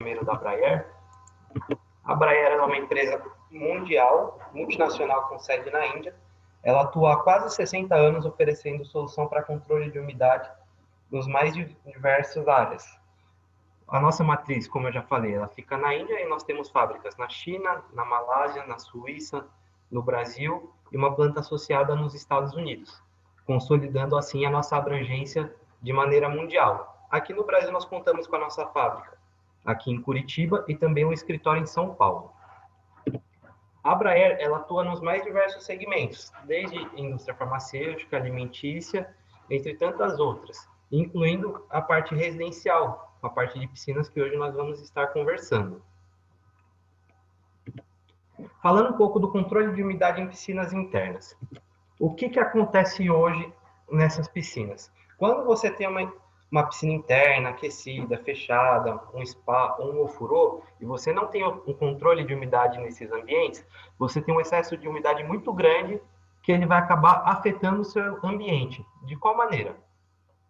primeiro da Braer. A Braer é uma empresa mundial, multinacional com sede na Índia. Ela atua há quase 60 anos oferecendo solução para controle de umidade nos mais diversas áreas. A nossa matriz, como eu já falei, ela fica na Índia e nós temos fábricas na China, na Malásia, na Suíça, no Brasil e uma planta associada nos Estados Unidos, consolidando assim a nossa abrangência de maneira mundial. Aqui no Brasil nós contamos com a nossa fábrica, aqui em Curitiba e também um escritório em São Paulo. A Braer, ela atua nos mais diversos segmentos, desde indústria farmacêutica, alimentícia, entre tantas outras, incluindo a parte residencial, a parte de piscinas que hoje nós vamos estar conversando. Falando um pouco do controle de umidade em piscinas internas. O que acontece hoje nessas piscinas? Quando você tem uma piscina interna, aquecida, fechada, um spa ou um ofurô, e você não tem um controle de umidade nesses ambientes, você tem um excesso de umidade muito grande que ele vai acabar afetando o seu ambiente. De qual maneira?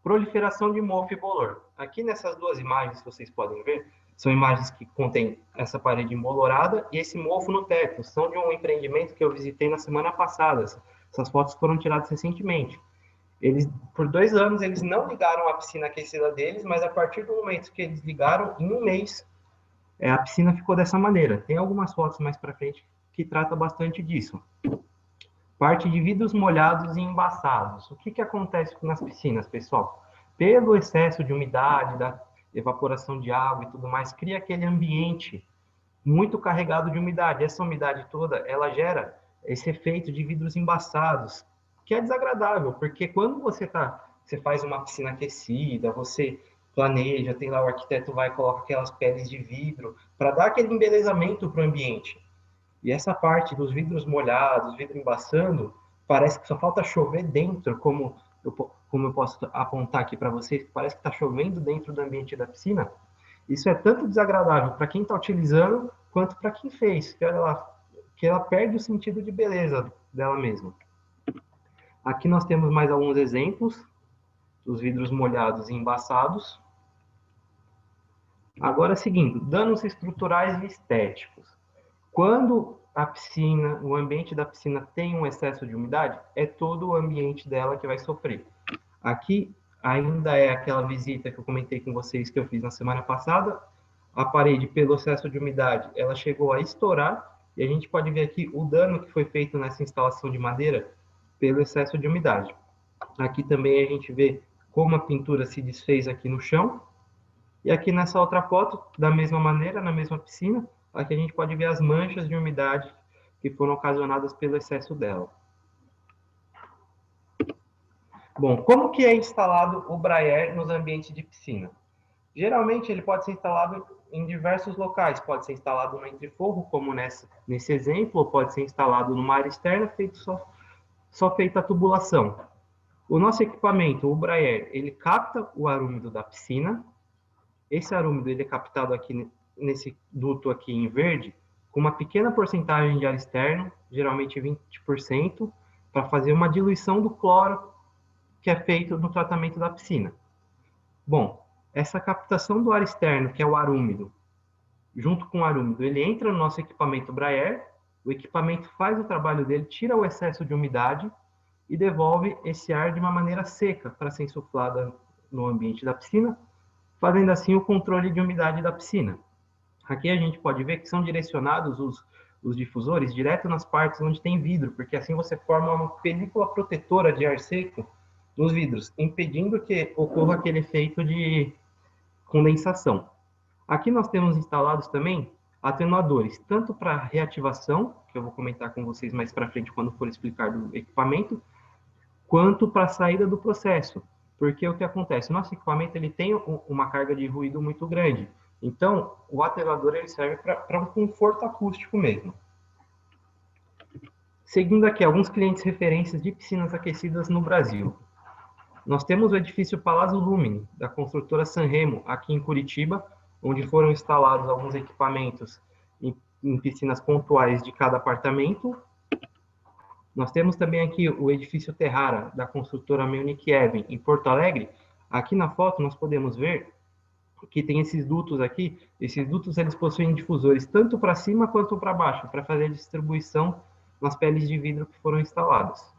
Proliferação de mofo e bolor. Aqui nessas duas imagens, vocês podem ver, são imagens que contêm essa parede embolorada e esse mofo no teto. São de um empreendimento que eu visitei na semana passada. Essas fotos foram tiradas recentemente. Por 2 anos, eles não ligaram a piscina aquecida deles, mas a partir do momento que eles ligaram, em um mês, a piscina ficou dessa maneira. Tem algumas fotos mais para frente que trata bastante disso. Parte de vidros molhados e embaçados. O que acontece nas piscinas, pessoal? Pelo excesso de umidade, da evaporação de água e tudo mais, cria aquele ambiente muito carregado de umidade. Essa umidade toda, ela gera esse efeito de vidros embaçados, que é desagradável, porque quando você faz uma piscina aquecida, você planeja, tem lá o arquiteto vai e coloca aquelas peles de vidro para dar aquele embelezamento para o ambiente. E essa parte dos vidros molhados, vidro embaçando, parece que só falta chover dentro, como eu posso apontar aqui para vocês, parece que está chovendo dentro do ambiente da piscina. Isso é tanto desagradável para quem está utilizando, quanto para quem fez, que ela perde o sentido de beleza dela mesma. Aqui nós temos mais alguns exemplos dos vidros molhados e embaçados. Agora, seguindo, danos estruturais e estéticos. Quando a piscina, o ambiente da piscina tem um excesso de umidade, é todo o ambiente dela que vai sofrer. Aqui ainda é aquela visita que eu comentei com vocês que eu fiz na semana passada. A parede, pelo excesso de umidade, ela chegou a estourar e a gente pode ver aqui o dano que foi feito nessa instalação de madeira pelo excesso de umidade. Aqui também a gente vê como a pintura se desfez aqui no chão. E aqui nessa outra foto, da mesma maneira, na mesma piscina, aqui a gente pode ver as manchas de umidade que foram ocasionadas pelo excesso dela. Bom, como que é instalado o Braer nos ambientes de piscina? Geralmente ele pode ser instalado em diversos locais, pode ser instalado no entreforro, como nesse exemplo, ou pode ser instalado numa área externa, só feita a tubulação. O nosso equipamento, o Braer, ele capta o ar úmido da piscina. Esse ar úmido ele é captado aqui nesse duto aqui em verde, com uma pequena porcentagem de ar externo, geralmente 20%, para fazer uma diluição do cloro que é feito no tratamento da piscina. Bom, essa captação do ar externo, que é o ar úmido, junto com o ar úmido, ele entra no nosso equipamento Braer, o equipamento faz o trabalho dele, tira o excesso de umidade e devolve esse ar de uma maneira seca para ser insuflada no ambiente da piscina, fazendo assim o controle de umidade da piscina. Aqui a gente pode ver que são direcionados os difusores direto nas partes onde tem vidro, porque assim você forma uma película protetora de ar seco nos vidros, impedindo que ocorra aquele efeito de condensação. Aqui nós temos instalados também atenuadores, tanto para reativação, que eu vou comentar com vocês mais para frente quando for explicar do equipamento, quanto para a saída do processo. Porque o que acontece? O nosso equipamento ele tem uma carga de ruído muito grande. Então, o atenuador ele serve para um conforto acústico mesmo. Seguindo aqui, alguns clientes referências de piscinas aquecidas no Brasil. Nós temos o edifício Palazzo Lumine, da construtora Sanremo, aqui em Curitiba, onde foram instalados alguns equipamentos em piscinas pontuais de cada apartamento. Nós temos também aqui o edifício Terrara, da construtora Munich Even, em Porto Alegre. Aqui na foto nós podemos ver que tem esses dutos aqui. Esses dutos eles possuem difusores tanto para cima quanto para baixo, para fazer a distribuição nas peles de vidro que foram instaladas.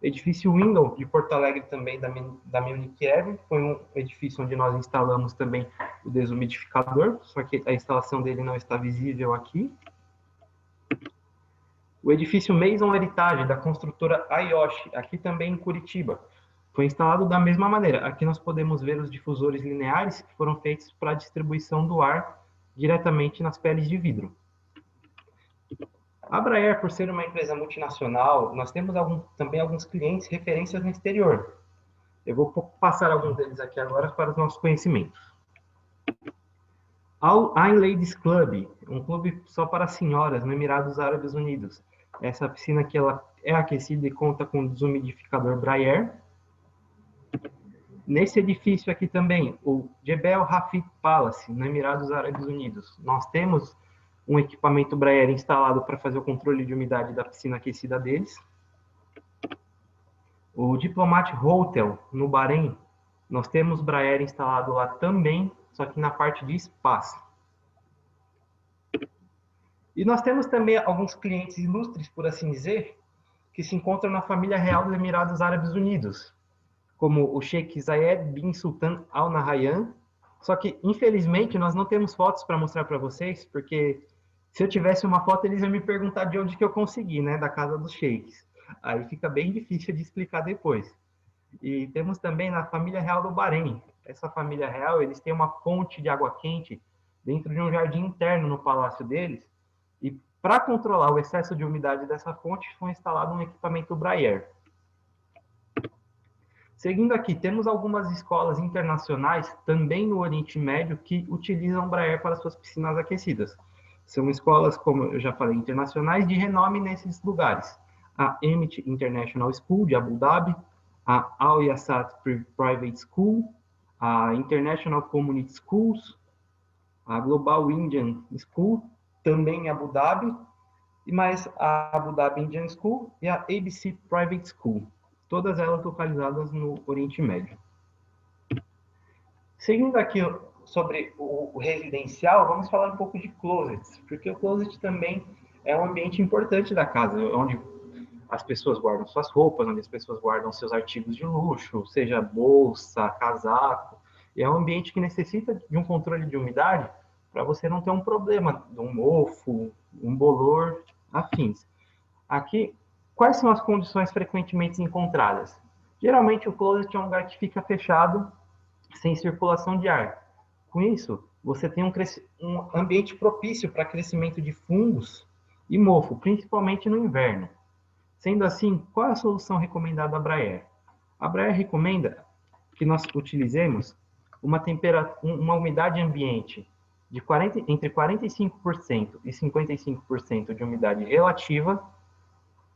Edifício Window, de Porto Alegre, também da Munich Eve, foi um edifício onde nós instalamos também o desumidificador, só que a instalação dele não está visível aqui. O edifício Maison Heritage, da construtora Ayoshi, aqui também em Curitiba, foi instalado da mesma maneira. Aqui nós podemos ver os difusores lineares que foram feitos para a distribuição do ar diretamente nas peles de vidro. A Braer, por ser uma empresa multinacional, nós temos também alguns clientes referências no exterior. Eu vou passar alguns deles aqui agora para os nossos conhecimentos. A Ladies Club, um clube só para senhoras no Emirados Árabes Unidos. Essa piscina aqui ela é aquecida e conta com desumidificador Braer. Nesse edifício aqui também, o Jebel Rafid Palace, no Emirados Árabes Unidos. Nós temos um equipamento Braer instalado para fazer o controle de umidade da piscina aquecida deles. O Diplomat Hotel, no Bahrein, nós temos Braer instalado lá também, só que na parte de espaço. E nós temos também alguns clientes ilustres, por assim dizer, que se encontram na família real dos Emirados Árabes Unidos, como o Sheikh Zayed bin Sultan Al Nahyan. Só que, infelizmente, nós não temos fotos para mostrar para vocês, porque se eu tivesse uma foto, eles iam me perguntar de onde que eu consegui, né? Da casa dos sheiks. Aí fica bem difícil de explicar depois. E temos também na família real do Bahrein. Essa família real, eles têm uma fonte de água quente dentro de um jardim interno no palácio deles. E para controlar o excesso de umidade dessa fonte, foi instalado um equipamento Braer. Seguindo aqui, temos algumas escolas internacionais, também no Oriente Médio, que utilizam Braer para suas piscinas aquecidas. São escolas, como eu já falei, internacionais de renome nesses lugares. A Amit International School, de Abu Dhabi, a Al Yassat Private School, a International Community Schools, a Global Indian School, também em Abu Dhabi, e mais a Abu Dhabi Indian School e a ABC Private School. Todas elas localizadas no Oriente Médio. Seguindo aqui sobre o residencial, vamos falar um pouco de closets, porque o closet também é um ambiente importante da casa, onde as pessoas guardam suas roupas, onde as pessoas guardam seus artigos de luxo, seja bolsa, casaco, e é um ambiente que necessita de um controle de umidade para você não ter um problema de um mofo, um bolor, afins. Aqui, quais são as condições frequentemente encontradas? Geralmente, o closet é um lugar que fica fechado, sem circulação de ar. Com isso, você tem um ambiente propício para crescimento de fungos e mofo, principalmente no inverno. Sendo assim, qual é a solução recomendada à Braer? A Braer recomenda que nós utilizemos uma umidade ambiente de entre 45% e 55% de umidade relativa,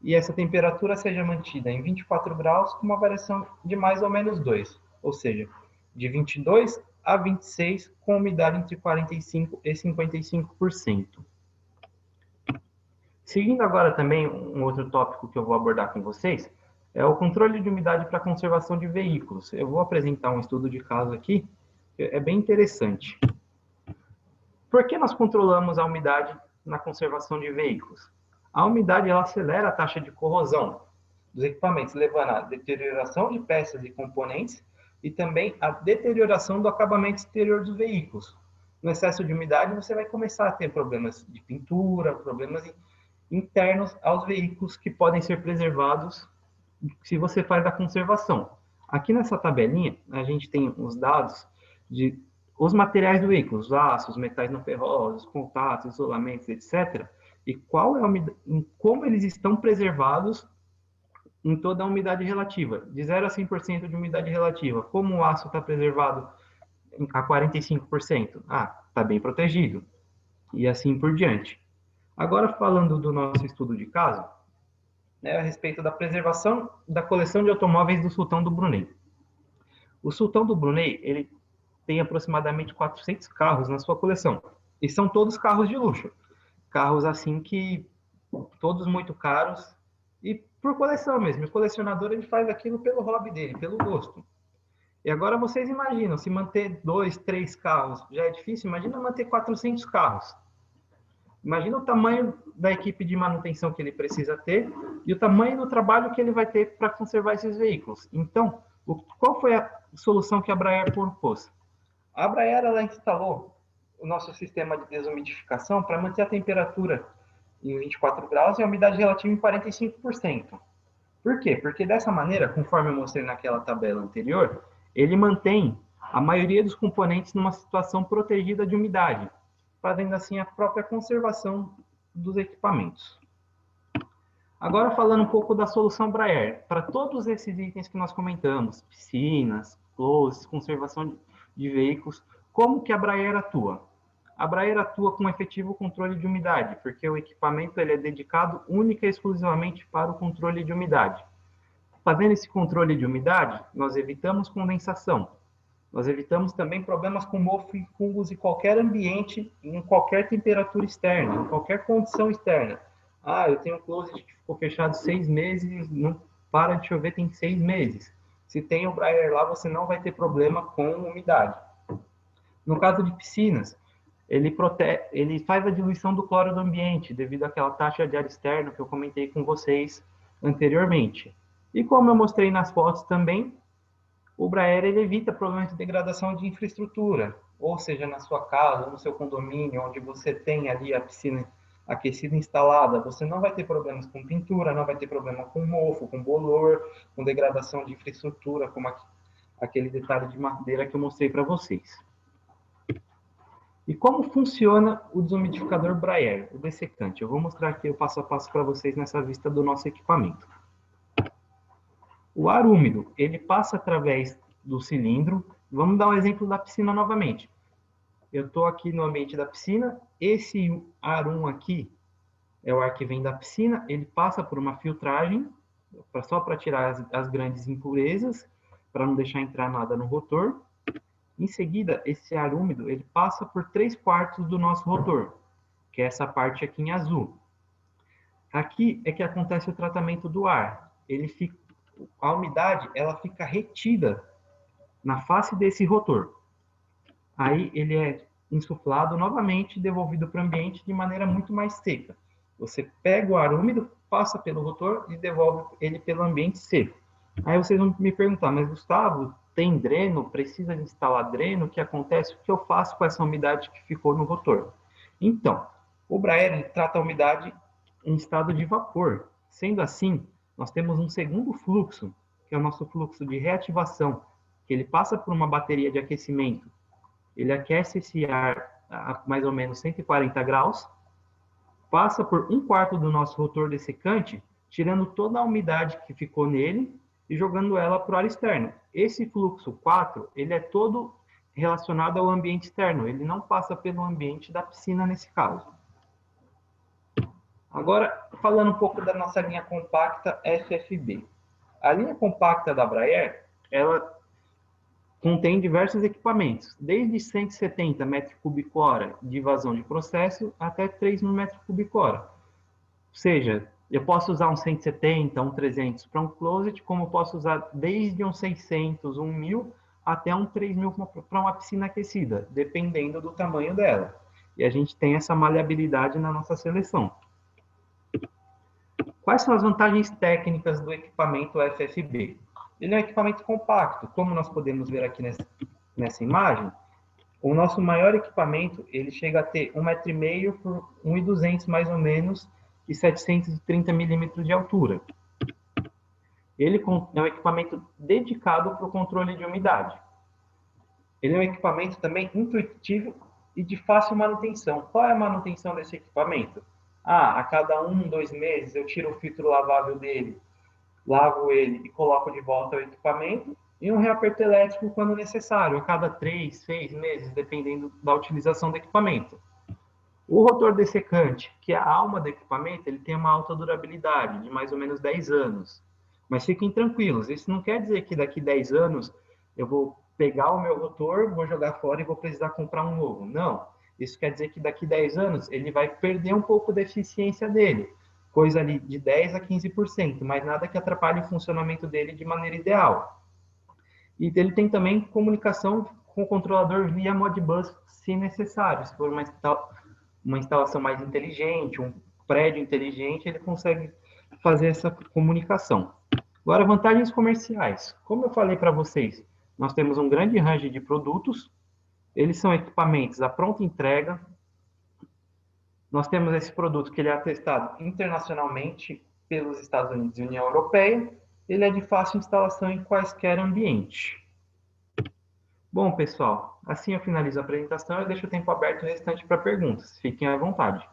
e essa temperatura seja mantida em 24 graus com uma variação de mais ou menos 2, ou seja, de 22 a 26 com umidade entre 45% e 55%. Seguindo agora também um outro tópico que eu vou abordar com vocês, é o controle de umidade para conservação de veículos. Eu vou apresentar um estudo de caso aqui, que é bem interessante. Por que nós controlamos a umidade na conservação de veículos? A umidade ela acelera a taxa de corrosão dos equipamentos, levando à deterioração de peças e componentes e também à deterioração do acabamento exterior dos veículos. No excesso de umidade, você vai começar a ter problemas de pintura, problemas internos aos veículos que podem ser preservados se você faz a conservação. Aqui nessa tabelinha, a gente tem os dados de os materiais do veículo, os aços, metais não ferrosos, contatos, isolamentos, etc. E como eles estão preservados em toda a umidade relativa, de 0 a 100% de umidade relativa. Como o aço está preservado a 45%? Está bem protegido. E assim por diante. Agora, falando do nosso estudo de caso, a respeito da preservação da coleção de automóveis do Sultão do Brunei. O Sultão do Brunei, ele tem aproximadamente 400 carros na sua coleção. E são todos carros de luxo. Carros assim que, todos muito caros, e por coleção mesmo. O colecionador ele faz aquilo pelo hobby dele, pelo gosto. E agora vocês imaginam, se manter 2, 3 carros já é difícil, imagina manter 400 carros. Imagina o tamanho da equipe de manutenção que ele precisa ter e o tamanho do trabalho que ele vai ter para conservar esses veículos. Então, qual foi a solução que a Braer propôs? A Braer ela instalou o nosso sistema de desumidificação para manter a temperatura em 24 graus e a umidade relativa em 45%. Por quê? Porque dessa maneira, conforme eu mostrei naquela tabela anterior, ele mantém a maioria dos componentes numa situação protegida de umidade, fazendo assim a própria conservação dos equipamentos. Agora falando um pouco da solução Braer, para todos esses itens que nós comentamos, piscinas, closes, conservação de veículos, como que a Braer atua? A Braer atua com efetivo controle de umidade, porque o equipamento ele é dedicado única e exclusivamente para o controle de umidade. Fazendo esse controle de umidade, nós evitamos condensação. Nós evitamos também problemas com mofo e fungos em qualquer ambiente, em qualquer temperatura externa, em qualquer condição externa. Ah, eu tenho um closet que ficou fechado 6 meses, não para de chover tem 6 meses. Se tem o Braer lá, você não vai ter problema com umidade. No caso de piscinas, ele faz a diluição do cloro do ambiente, devido àquela taxa de ar externo que eu comentei com vocês anteriormente. E como eu mostrei nas fotos também, o Braer ele evita problemas de degradação de infraestrutura, ou seja, na sua casa, no seu condomínio, onde você tem ali a piscina aquecida instalada, você não vai ter problemas com pintura, não vai ter problema com mofo, com bolor, com degradação de infraestrutura, como aquele detalhe de madeira que eu mostrei para vocês. E como funciona o desumidificador Braer, o dessecante? Eu vou mostrar aqui o passo a passo para vocês nessa vista do nosso equipamento. O ar úmido, ele passa através do cilindro. Vamos dar um exemplo da piscina novamente. Eu estou aqui no ambiente da piscina. Esse ar 1 aqui é o ar que vem da piscina. Ele passa por uma filtragem, só para tirar as grandes impurezas, para não deixar entrar nada no rotor. Em seguida, esse ar úmido, ele passa por 3/4 do nosso rotor, que é essa parte aqui em azul. Aqui é que acontece o tratamento do ar. A umidade ela fica retida na face desse rotor. Aí ele é insuflado novamente e devolvido para o ambiente de maneira muito mais seca. Você pega o ar úmido, passa pelo rotor e devolve ele pelo ambiente seco. Aí vocês vão me perguntar, mas Gustavo, tem dreno? Precisa de instalar dreno? O que acontece? O que eu faço com essa umidade que ficou no rotor? Então, o Braer trata a umidade em estado de vapor. Sendo assim, nós temos um segundo fluxo, que é o nosso fluxo de reativação, que ele passa por uma bateria de aquecimento. Ele aquece esse ar a mais ou menos 140 graus, passa por 1/4 do nosso rotor dessecante, tirando toda a umidade que ficou nele e jogando ela para o ar externo. Esse fluxo 4, ele é todo relacionado ao ambiente externo, ele não passa pelo ambiente da piscina nesse caso. Agora, falando um pouco da nossa linha compacta FFB. A linha compacta da Braer, ela contém diversos equipamentos, desde 170 m³/hora de vazão de processo até 3.000 m³/hora. Ou seja, eu posso usar um 170, um 300 para um closet, como eu posso usar desde um 600, um 1.000 até um 3.000 para uma piscina aquecida, dependendo do tamanho dela. E a gente tem essa maleabilidade na nossa seleção. Quais são as vantagens técnicas do equipamento FFB? Ele é um equipamento compacto, como nós podemos ver aqui nessa imagem. O nosso maior equipamento, ele chega a ter 1,5 m por 1,200 mais ou menos, e 730 milímetros de altura. Ele é um equipamento dedicado para o controle de umidade. Ele é um equipamento também intuitivo e de fácil manutenção. Qual é a manutenção desse equipamento? A cada 1, 2 meses eu tiro o filtro lavável dele, lavo ele e coloco de volta o equipamento, e um reaperto elétrico quando necessário, a cada 3, 6 meses, dependendo da utilização do equipamento. O rotor dessecante, que é a alma do equipamento, ele tem uma alta durabilidade, de mais ou menos 10 anos. Mas fiquem tranquilos, isso não quer dizer que daqui 10 anos eu vou pegar o meu rotor, vou jogar fora e vou precisar comprar um novo. Não, isso quer dizer que daqui 10 anos ele vai perder um pouco da eficiência dele, coisa ali de 10 a 15%, mas nada que atrapalhe o funcionamento dele de maneira ideal. E ele tem também comunicação com o controlador via Modbus, se necessário. Se for uma instalação mais inteligente, um prédio inteligente, ele consegue fazer essa comunicação. Agora, vantagens comerciais. Como eu falei para vocês, nós temos um grande range de produtos, eles são equipamentos à pronta entrega. Nós temos esse produto que ele é atestado internacionalmente pelos Estados Unidos e União Europeia. Ele é de fácil instalação em quaisquer ambiente. Bom, pessoal, assim eu finalizo a apresentação e deixo o tempo aberto o restante para perguntas. Fiquem à vontade.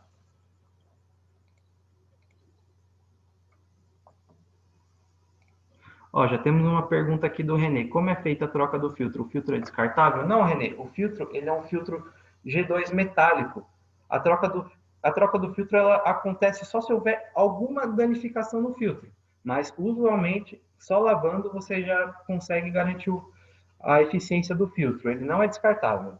Ó, já temos uma pergunta aqui do Renê. Como é feita a troca do filtro? O filtro é descartável? Não, Renê. O filtro ele é um filtro G2 metálico. A troca do filtro ela acontece só se houver alguma danificação no filtro. Mas, usualmente, só lavando você já consegue garantir a eficiência do filtro. Ele não é descartável.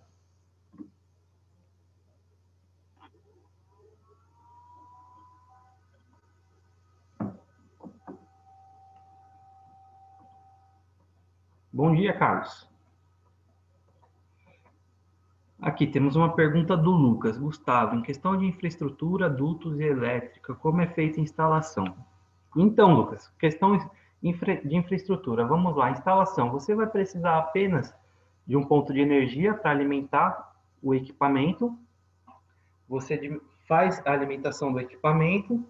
Bom dia, Carlos. Aqui temos uma pergunta do Lucas. Gustavo, em questão de infraestrutura, dutos e elétrica, como é feita a instalação? Então, Lucas, questão de infraestrutura. Vamos lá, instalação. Você vai precisar apenas de um ponto de energia para alimentar o equipamento. Você faz a alimentação do equipamento.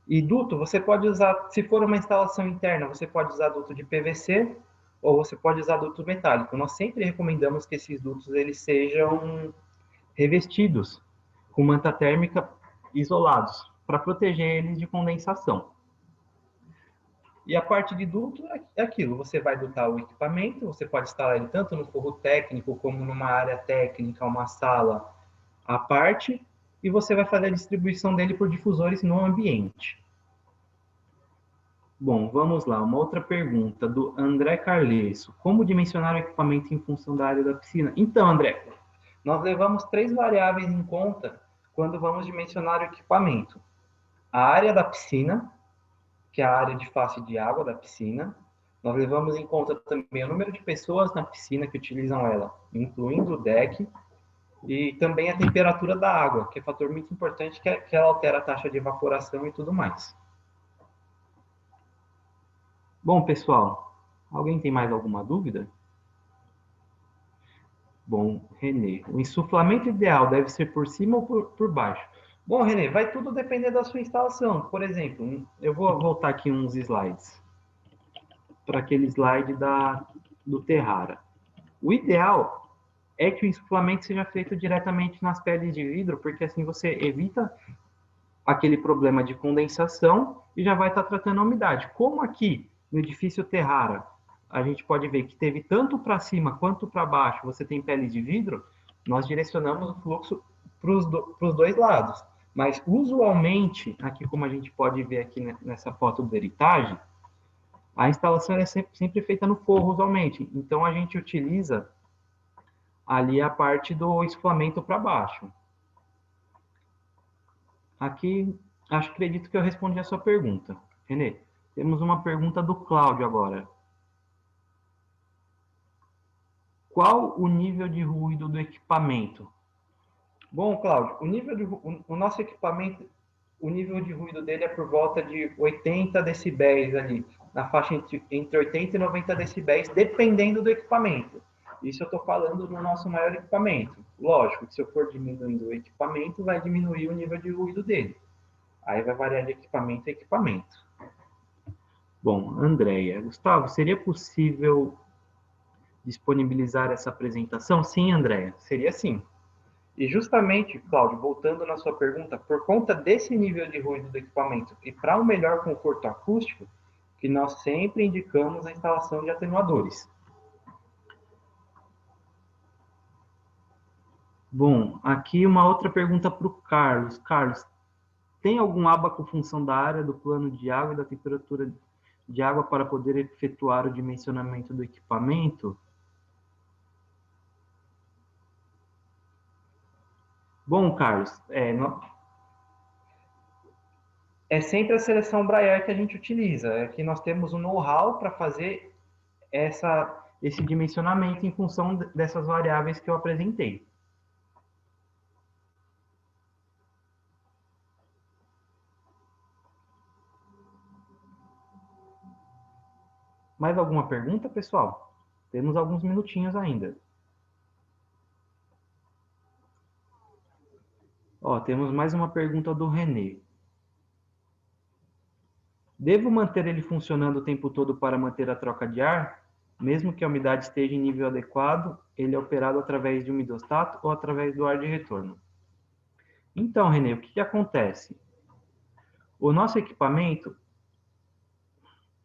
E duto, você pode usar, se for uma instalação interna, você pode usar duto de PVC ou você pode usar duto metálico. Nós sempre recomendamos que esses dutos eles sejam revestidos com manta térmica isolados, para proteger eles de condensação. E a parte de duto é aquilo, você vai dutar o equipamento, você pode instalar ele tanto no forro técnico, como numa área técnica, uma sala à parte, e você vai fazer a distribuição dele por difusores no ambiente. Bom, vamos lá. Uma outra pergunta do André Carlesso. Como dimensionar o equipamento em função da área da piscina? Então, André, nós levamos 3 variáveis em conta quando vamos dimensionar o equipamento. A área da piscina, que é a área de face de água da piscina. Nós levamos em conta também o número de pessoas na piscina que utilizam ela, incluindo o deck, e também a temperatura da água, que é um fator muito importante, que ela altera a taxa de evaporação e tudo mais. Bom, pessoal, alguém tem mais alguma dúvida? Bom, Renê, o insuflamento ideal deve ser por cima ou por baixo? Bom, Renê, vai tudo depender da sua instalação. Por exemplo, eu vou voltar aqui uns slides para aquele slide do Terrara. O ideal é que o insuflamento seja feito diretamente nas peles de vidro, porque assim você evita aquele problema de condensação e já vai estar tratando a umidade. Como aqui no edifício Terrara, a gente pode ver que teve tanto para cima quanto para baixo, você tem pele de vidro, nós direcionamos o fluxo para os dois lados. Mas, usualmente, aqui como a gente pode ver aqui nessa foto do Heritage, a instalação é sempre feita no forro, usualmente. Então, a gente utiliza ali a parte do escoamento para baixo. Aqui, acredito que eu respondi a sua pergunta. Renê, temos uma pergunta do Cláudio agora. Qual o nível de ruído do equipamento? Bom, Cláudio, o nosso equipamento, o nível de ruído dele é por volta de 80 decibéis ali, na faixa entre 80 e 90 decibéis, dependendo do equipamento. Isso eu estou falando no nosso maior equipamento. Lógico que se eu for diminuindo o equipamento, vai diminuir o nível de ruído dele. Aí vai variar de equipamento a equipamento. Bom, Andréia, Gustavo, seria possível disponibilizar essa apresentação? Sim, Andréia, seria sim. E justamente, Cláudio, voltando na sua pergunta, por conta desse nível de ruído do equipamento e para um melhor conforto acústico, que nós sempre indicamos a instalação de atenuadores. Bom, aqui uma outra pergunta para o Carlos. Carlos, tem algum aba com função da área, do plano de água e da temperatura de água para poder efetuar o dimensionamento do equipamento? Bom, Carlos, é sempre a seleção Braille que a gente utiliza. É que nós temos um know-how para fazer esse dimensionamento em função dessas variáveis que eu apresentei. Mais alguma pergunta, pessoal? Temos alguns minutinhos ainda. Ó, temos mais uma pergunta do Renê. Devo manter ele funcionando o tempo todo para manter a troca de ar? Mesmo que a umidade esteja em nível adequado, ele é operado através de um umidostato ou através do ar de retorno? Então, Renê, o que acontece? O nosso equipamento,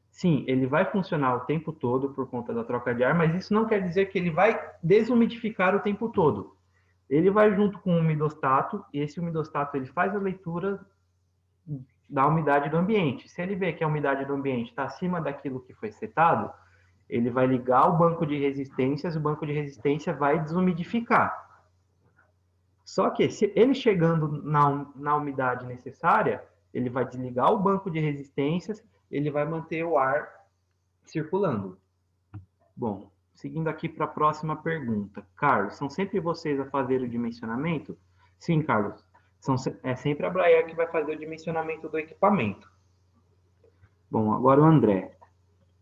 sim, ele vai funcionar o tempo todo por conta da troca de ar, mas isso não quer dizer que ele vai desumidificar o tempo todo. Ele vai junto com o umidostato, e esse umidostato ele faz a leitura da umidade do ambiente. Se ele vê que a umidade do ambiente está acima daquilo que foi setado, ele vai ligar o banco de resistências, o banco de resistência vai desumidificar. Só que se ele chegando na umidade necessária, ele vai desligar o banco de resistências, ele vai manter o ar circulando. Bom, seguindo aqui para a próxima pergunta. Carlos, são sempre vocês a fazer o dimensionamento? Sim, Carlos. É sempre a Braer que vai fazer o dimensionamento do equipamento. Bom, agora o André.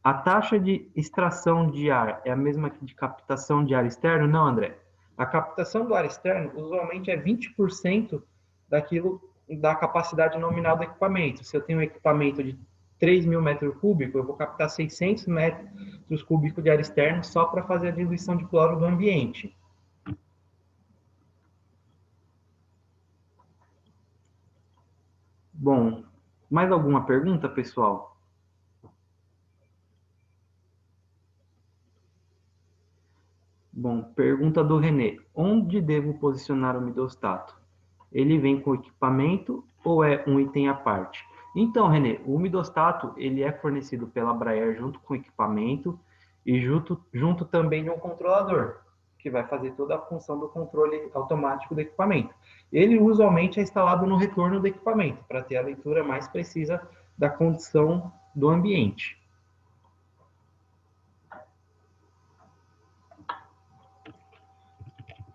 A taxa de extração de ar é a mesma que de captação de ar externo? Não, André. A captação do ar externo usualmente é 20% da capacidade nominal do equipamento. Se eu tenho um equipamento de 3.000 metros cúbicos, eu vou captar 600 metros cúbicos de ar externo só para fazer a diluição de cloro do ambiente. Bom, mais alguma pergunta, pessoal? Bom, pergunta do Renê. Onde devo posicionar o umidostato? Ele vem com equipamento ou é um item à parte? Então, Renê, o umidostato ele é fornecido pela Braer junto com o equipamento e junto também de um controlador, que vai fazer toda a função do controle automático do equipamento. Ele usualmente é instalado no retorno do equipamento, para ter a leitura mais precisa da condição do ambiente.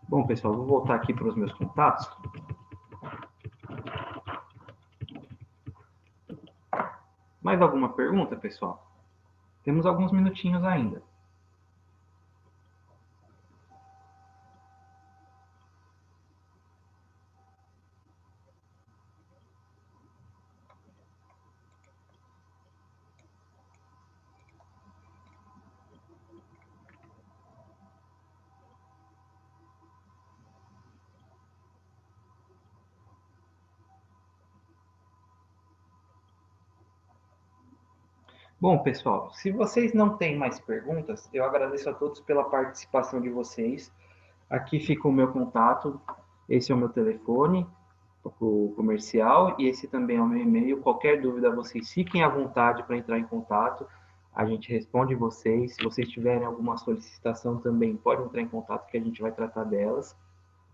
Bom, pessoal, vou voltar aqui para os meus contatos. Mais alguma pergunta, pessoal? Temos alguns minutinhos ainda. Bom, pessoal, se vocês não têm mais perguntas, eu agradeço a todos pela participação de vocês. Aqui fica o meu contato, esse é o meu telefone, o comercial, e esse também é o meu e-mail. Qualquer dúvida, vocês fiquem à vontade para entrar em contato. A gente responde vocês. Se vocês tiverem alguma solicitação também, pode entrar em contato que a gente vai tratar delas.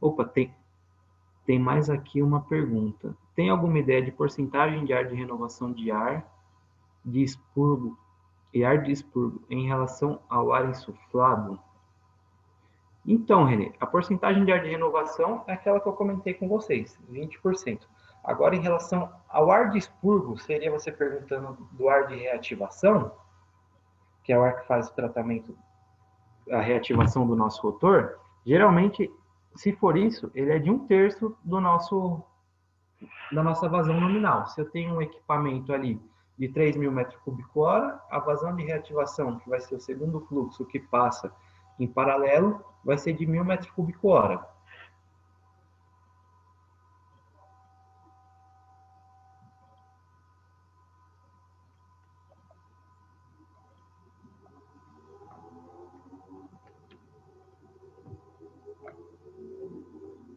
Opa, tem mais aqui uma pergunta. Tem alguma ideia de porcentagem de ar de renovação de ar, de expurgo e ar de expurgo em relação ao ar insuflado? Então, Renê, a porcentagem de ar de renovação é aquela que eu comentei com vocês, 20%. Agora, em relação ao ar de expurgo, seria você perguntando do ar de reativação, que é o ar que faz o tratamento, a reativação do nosso rotor. Geralmente, se for isso, ele é de 1/3 da nossa vazão nominal. Se eu tenho um equipamento ali de 3.000 metros cúbicos hora, a vazão de reativação, que vai ser o segundo fluxo que passa em paralelo, vai ser de 1.000 metros cúbicos hora.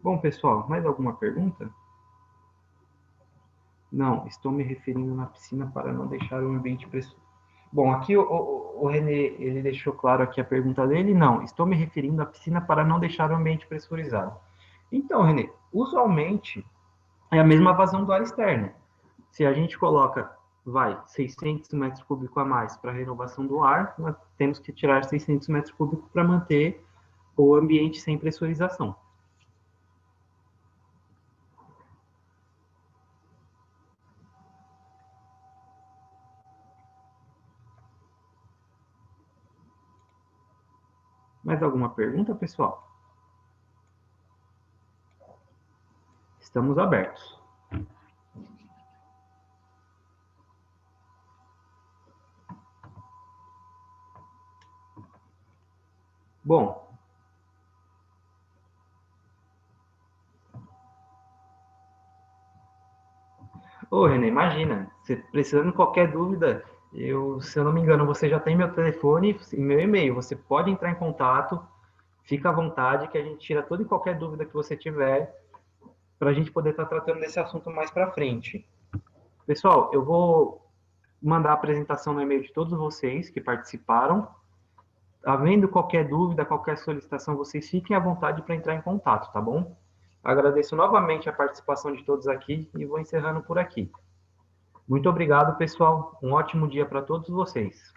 Bom, pessoal, mais alguma pergunta? Não, estou me referindo na piscina para não deixar o ambiente pressionado. Bom, aqui o René, ele deixou claro aqui a pergunta dele. Não, estou me referindo à piscina para não deixar o ambiente pressurizado. Então, René, usualmente é a mesma vazão do ar externo. Se a gente coloca vai 600 metros cúbicos a mais para a renovação do ar, nós temos que tirar 600 metros cúbicos para manter o ambiente sem pressurização. Mais alguma pergunta, pessoal? Estamos abertos. Bom, ô René, imagina, você precisando de qualquer dúvida, se eu não me engano, você já tem meu telefone e meu e-mail, você pode entrar em contato, fica à vontade que a gente tira toda e qualquer dúvida que você tiver para a gente poder estar tratando desse assunto mais para frente. Pessoal, eu vou mandar a apresentação no e-mail de todos vocês que participaram. Havendo qualquer dúvida, qualquer solicitação, vocês fiquem à vontade para entrar em contato, tá bom? Agradeço novamente a participação de todos aqui e vou encerrando por aqui. Muito obrigado, pessoal. Um ótimo dia para todos vocês.